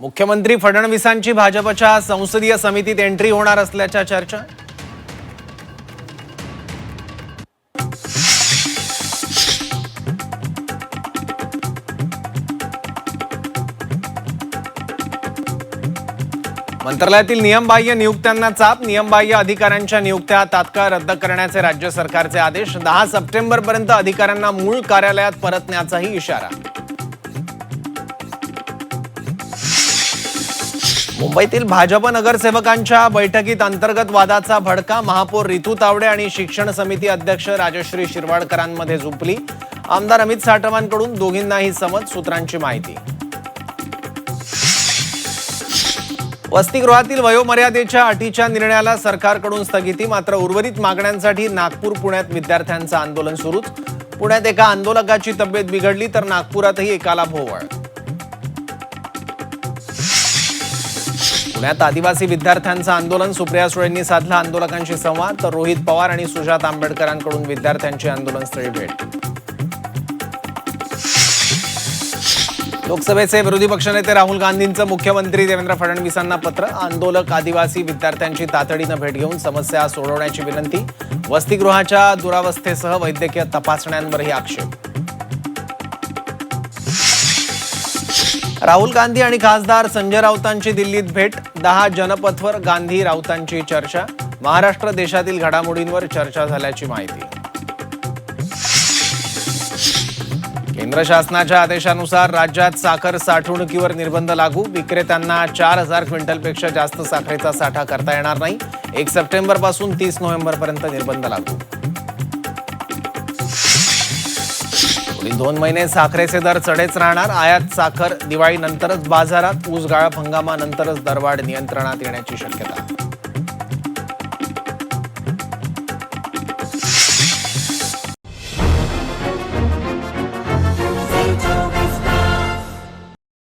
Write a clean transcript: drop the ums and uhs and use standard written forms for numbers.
मुख्यमंत्री फडणवीसांची भाजपच्या संसदीय समितीत एंट्री होणार असल्याच्या चर्चा। मंत्रालयातील नियमबाह्य नियुक्त्यांना चाप। नियमबाह्य अधिकाऱ्यांच्या नियुक्त्या तात्काळ रद्द करण्याचे राज्य सरकारचे आदेश। 10 सप्टेंबरपर्यंत अधिकाऱ्यांना मूळ कार्यालयात परतण्याचाही इशारा। मुंबईतील भाजप नगरसेवकांच्या बैठकीत अंतर्गत वादाचा भडका। महापौर रितू तावडे आणि शिक्षण समिती अध्यक्ष राजश्री शिरवाडकरांमध्ये झुंपली। आमदार अमित साटमांकडून दोघींनाही समज। सूत्रांची माहिती। वसतिगृहातील वयोमर्यादेच्या अटीच्या निर्णयाला सरकारकडून स्थगिती। मात्र उर्वरित मागण्यांसाठी नागपूर पुण्यात विद्यार्थ्यांचं आंदोलन सुरूच। पुण्यात एका आंदोलकाची तब्येत बिघडली तर नागपुरातही एकाला भोवळ। पुण्यात आदिवासी विद्यार्थ्यांचं आंदोलन। सुप्रिया सुळेंनी साधला आंदोलकांशी संवाद। तर रोहित पवार आणि सुजात आंबेडकरांकडून विद्यार्थ्यांची आंदोलनस्थळी भेट। लोकसभेचे विरोधी पक्षनेते राहुल गांधींचं मुख्यमंत्री देवेंद्र फडणवीसांना पत्र। आंदोलक आदिवासी विद्यार्थ्यांची तातडीनं भेट घेऊन समस्या सोडवण्याची विनंती। वसतिगृहाच्या दुरावस्थेसह वैद्यकीय तपासण्यांवरही आक्षेप। राहुल गांधी आणि खासदार संजय राऊतांची दिल्लीत भेट। 10 जनपथवर गांधी राऊतांची चर्चा। महाराष्ट्र देशातील घडामोडींवर चर्चा झाल्याची माहिती। केंद्र शासनाच्या आदेशानुसार राज्यात साखर साठवणुकीवर निर्बंध लागू। विक्रेत्यांना 4000 क्विंटलपेक्षा जास्त साखरेचा साठा करता येणार नाही। 1 सप्टेंबरपासून 30 नोव्हेंबरपर्यंत निर्बंध लागू। पुढील 2 महिने साखरेचे दर चढेच राहणार। आयात साखर दिवाळीनंतरच बाजारात। ऊस गाळप हंगामानंतरच दरवाढ नियंत्रणात येण्याची शक्यता।